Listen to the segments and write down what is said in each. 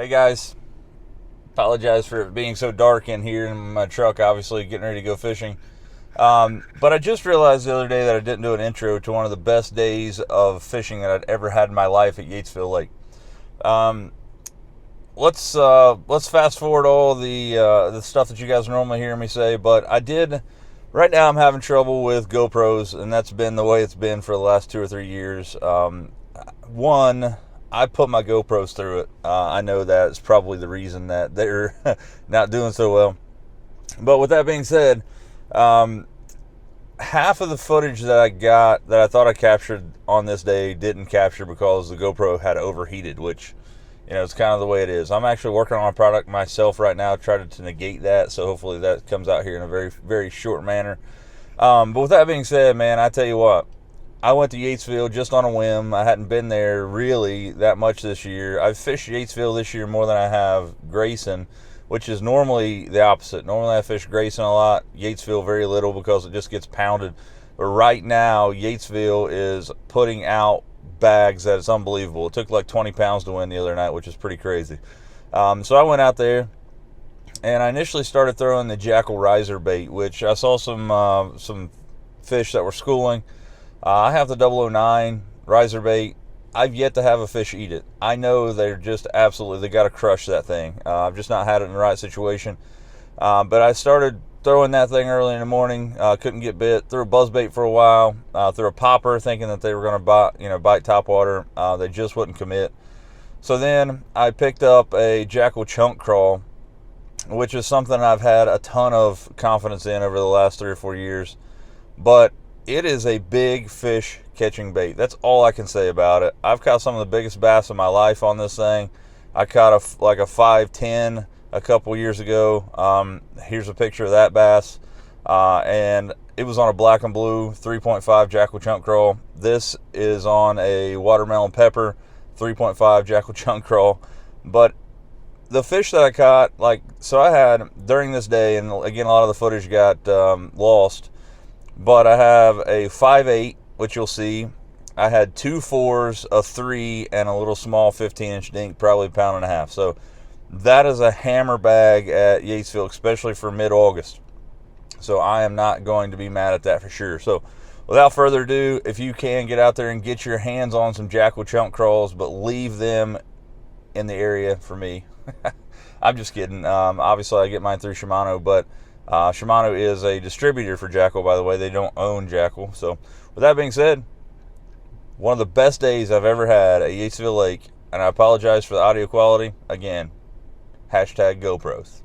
Hey guys, apologize for it being so dark in here in my truck, obviously getting ready to go fishing. But I just realized the other day that I didn't do an intro to one of the best days of fishing that I'd ever had in my life at Yatesville Lake. Um, let's fast forward all the stuff that you guys normally hear me say, but I did. Right now, I'm having trouble with GoPros, and that's been the way it's been for the last 2 or 3 years. One, I put my GoPros through it. I know that's probably the reason that they're not doing so well. But with that being said, um, half of the footage that I got that I thought I captured on this day didn't capture because the GoPro had overheated, which, it's kind of the way it is. I'm actually working on a product myself right now, trying to negate that. So hopefully that comes out here in a very, very short manner. But with that being said, man, I tell you what, I went to Yatesville just on a whim. I hadn't been there really that much this year. I've fished Yatesville this year more than I have Grayson, which is normally the opposite. Normally I fish Grayson a lot, Yatesville very little because it just gets pounded. But right now, Yatesville is putting out bags that it's unbelievable. It took like 20 pounds to win the other night, which is pretty crazy. So I went out there and I initially started throwing the jackal riser bait, which I saw some fish that were schooling. I have the 009 riser bait. I've yet to have a fish eat it. I know they're just absolutely, they got to crush that thing. I've just not had it in the right situation. But I started throwing that thing early in the morning. Couldn't get bit. Threw a buzzbait for a while. Threw a popper thinking that they were going to bite topwater. They just wouldn't commit. So then I picked up a jackal chunk crawl, which is something I've had a ton of confidence in over the last 3 or 4 years. But it is a big fish catching bait. That's all I can say about it. I've caught some of the biggest bass of my life on this thing. I caught a 5'10" a couple years ago. Here's a picture of that bass. And it was on a black and blue 3.5 jackal chunk crawl. This is on a watermelon pepper 3.5 jackal chunk crawl. But the fish that I caught, so I had during this day, and again, a lot of the footage got lost, but I have a 5'8", which you'll see. I had 2 4s, a 3, and a little small 15-inch dink, probably 1.5 pounds. So that is a hammer bag at Yatesville, especially for mid-August. So I am not going to be mad at that for sure. So without further ado, if you can, get out there and get your hands on some jackal chunk crawls, but leave them in the area for me. I'm just kidding. Obviously, I get mine through Shimano, but Shimano is a distributor for Jackal, by the way. They don't own Jackal. So with that being said, one of the best days I've ever had at Yatesville Lake, and I apologize for the audio quality. Again, hashtag GoPros.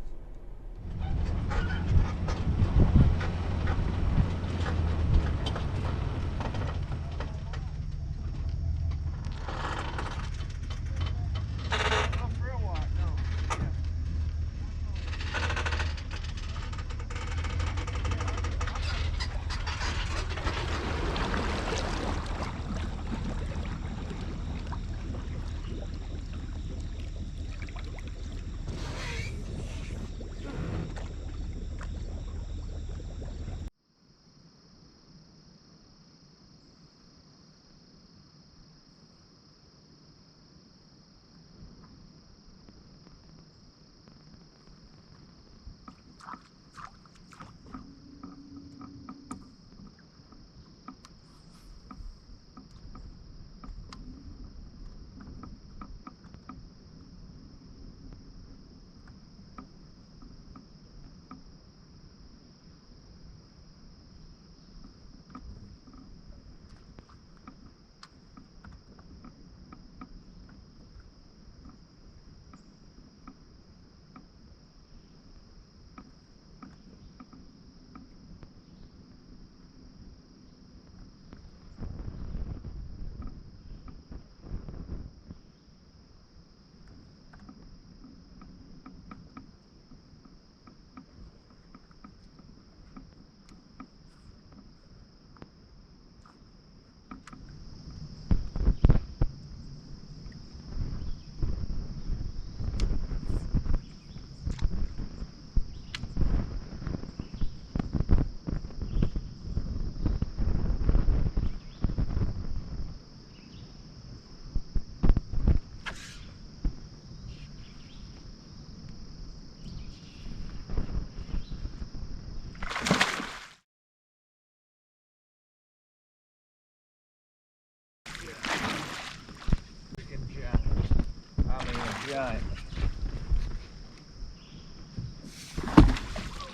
giant.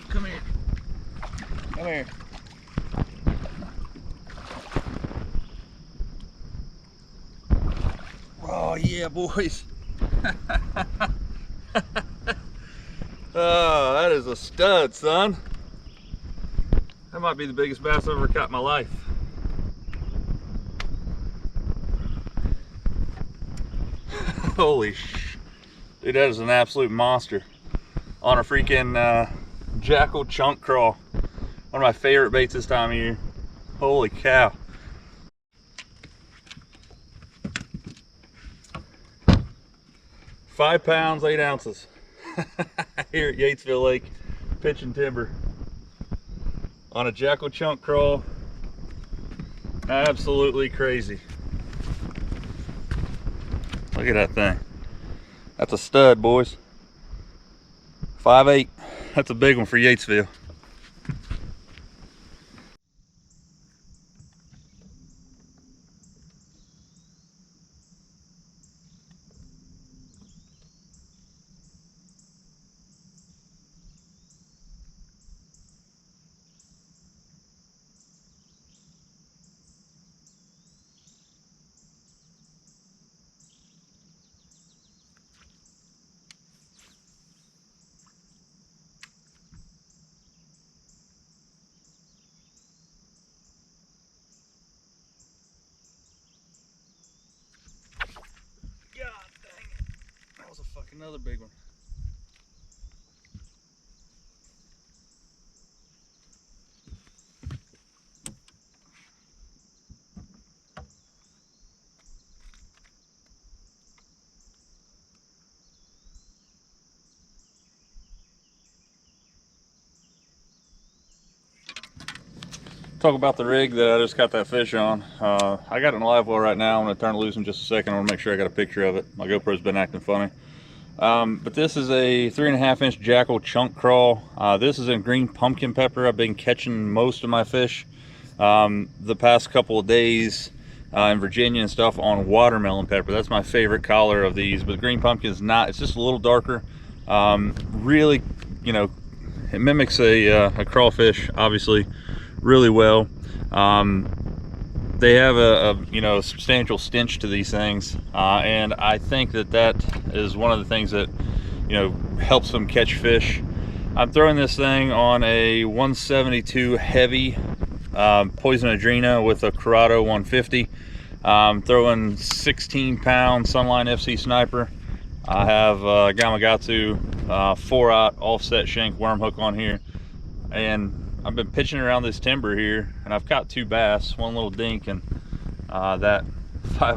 Come here. Come here. Oh yeah, boys. Oh, that is a stud, son. That might be the biggest bass I've ever caught in my life. Holy sh! Dude, that is an absolute monster. On a freaking jackal chunk crawl. One of my favorite baits this time of year. Holy cow. Five pounds, 8 ounces. Here at Yatesville Lake, pitching timber. On a jackal chunk crawl. Absolutely crazy. Look at that thing. That's a stud, boys. 5'8". That's a big one for Yatesville. God dang it. That was a fucking another big one. Talk about the rig that I just got that fish on. I got it in live well right now. I'm going to turn it loose in just a second. I want to make sure I got a picture of it. My GoPro's been acting funny. But this is a 3.5 inch jackal chunk crawl. This is in green pumpkin pepper. I've been catching most of my fish the past couple of days in Virginia and stuff on watermelon pepper. That's my favorite color of these, but green pumpkin is not. It's just a little darker. Really, you know, it mimics a crawfish, obviously, really well. They have a you know, substantial stench to these things, and I think that is one of the things that, you know, helps them catch fish. I'm throwing this thing on a 172 heavy Poison Adrena with a Corrado 150. Throwing 16-pound Sunline FC Sniper. I have Gamakatsu 4/0 offset shank worm hook on here, and I've been pitching around this timber here, and I've caught 2 bass, one little dink, and that 5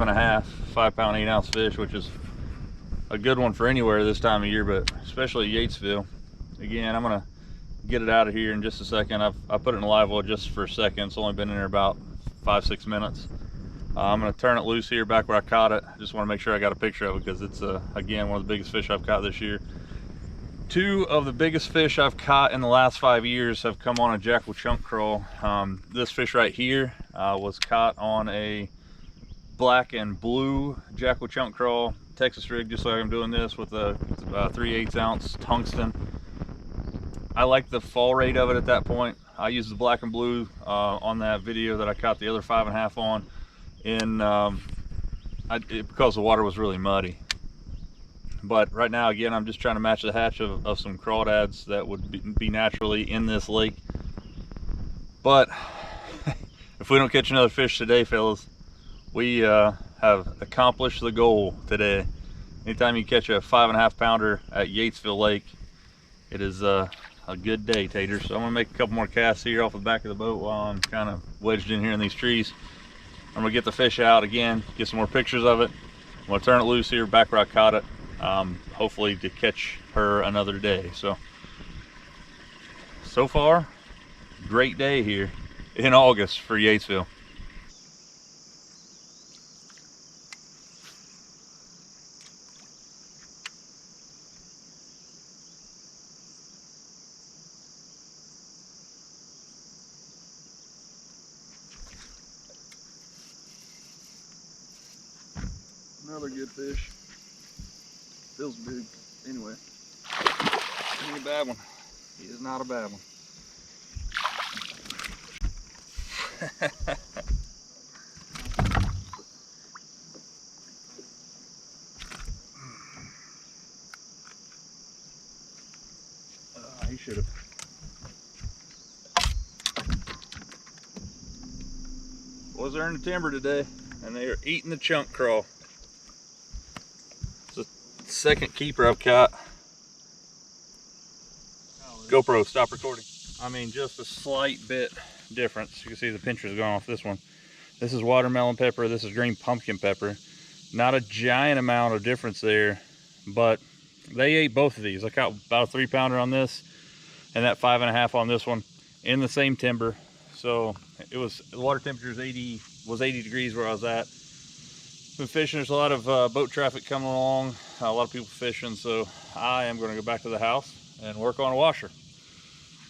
pound 8 ounce fish, which is a good one for anywhere this time of year, but especially Yatesville. Again, I'm gonna get it out of here in just a second. I put it in a live well just for a second. It's only been in there about 5-6 minutes. I'm gonna turn it loose here back where I caught it. I just want to make sure I got a picture of it because it's again one of the biggest fish I've caught this year. 2 of the biggest fish I've caught in the last 5 years have come on a jackal chunk crawl. This fish right here was caught on a black and blue jackal chunk crawl, Texas rig, just like I'm doing this with a 3/8 ounce tungsten. I like the fall rate of it at that point. I used the black and blue on that video that I caught the other 5.5 on, because the water was really muddy. But right now, again, I'm just trying to match the hatch of some crawdads that would be naturally in this lake. But if we don't catch another fish today, fellas, we have accomplished the goal today. Anytime you catch a 5.5 pounder at Yatesville Lake, it is a good day, taters. So I'm gonna make a couple more casts here off the back of the boat while I'm kind of wedged in here in these trees. I'm gonna get the fish out again, get some more pictures of it. I'm gonna turn it loose here back where I caught it, hopefully to catch her another day. So far, great day here in August for Yatesville. Another good fish. Feels big. Anyway, ain't a bad one. He is not a bad one. He should have. Was there in the timber today, and they are eating the chunk crawl. It's the second keeper I've caught. GoPro, stop recording. I mean, just a slight bit difference. You can see the pincher's gone off this one. This is watermelon pepper, this is green pumpkin pepper. Not a giant amount of difference there, but they ate both of these. I caught about a 3-pounder on this and that 5.5 on this one in the same timber. So it was, the water temperature was 80 degrees where I was at. Been fishing, there's a lot of boat traffic coming along, a lot of people fishing, so I am going to go back to the house and work on a washer.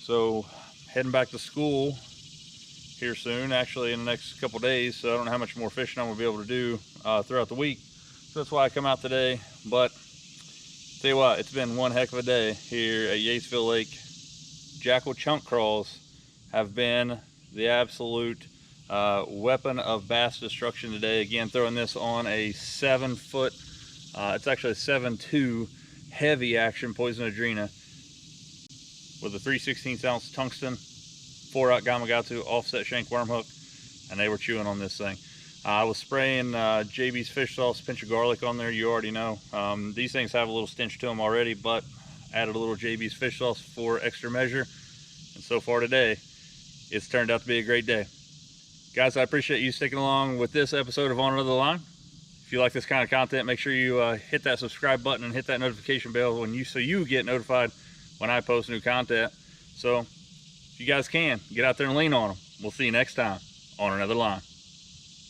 So heading back to school here soon, actually in the next couple days, so I don't know how much more fishing I'm going to be able to do throughout the week. So that's why I come out today. But tell you what, it's been one heck of a day here at Yatesville Lake. Jackal chunk crawls have been the absolute weapon of bass destruction today. Again, throwing this on a 7-foot, it's actually a 7.2 heavy action poison adrena with a 3/16 ounce tungsten 4-aught Gamakatsu offset shank worm hook, and they were chewing on this thing. I was spraying JB's fish sauce, pinch of garlic on there. You already know these things have a little stench to them already, but added a little JB's fish sauce for extra measure, and so far today it's turned out to be a great day. Guys, I appreciate you sticking along with this episode of On Another Line. If you like this kind of content, make sure you hit that subscribe button and hit that notification bell so you get notified when I post new content. So if you guys can, get out there and lean on them. We'll see you next time on Another Line.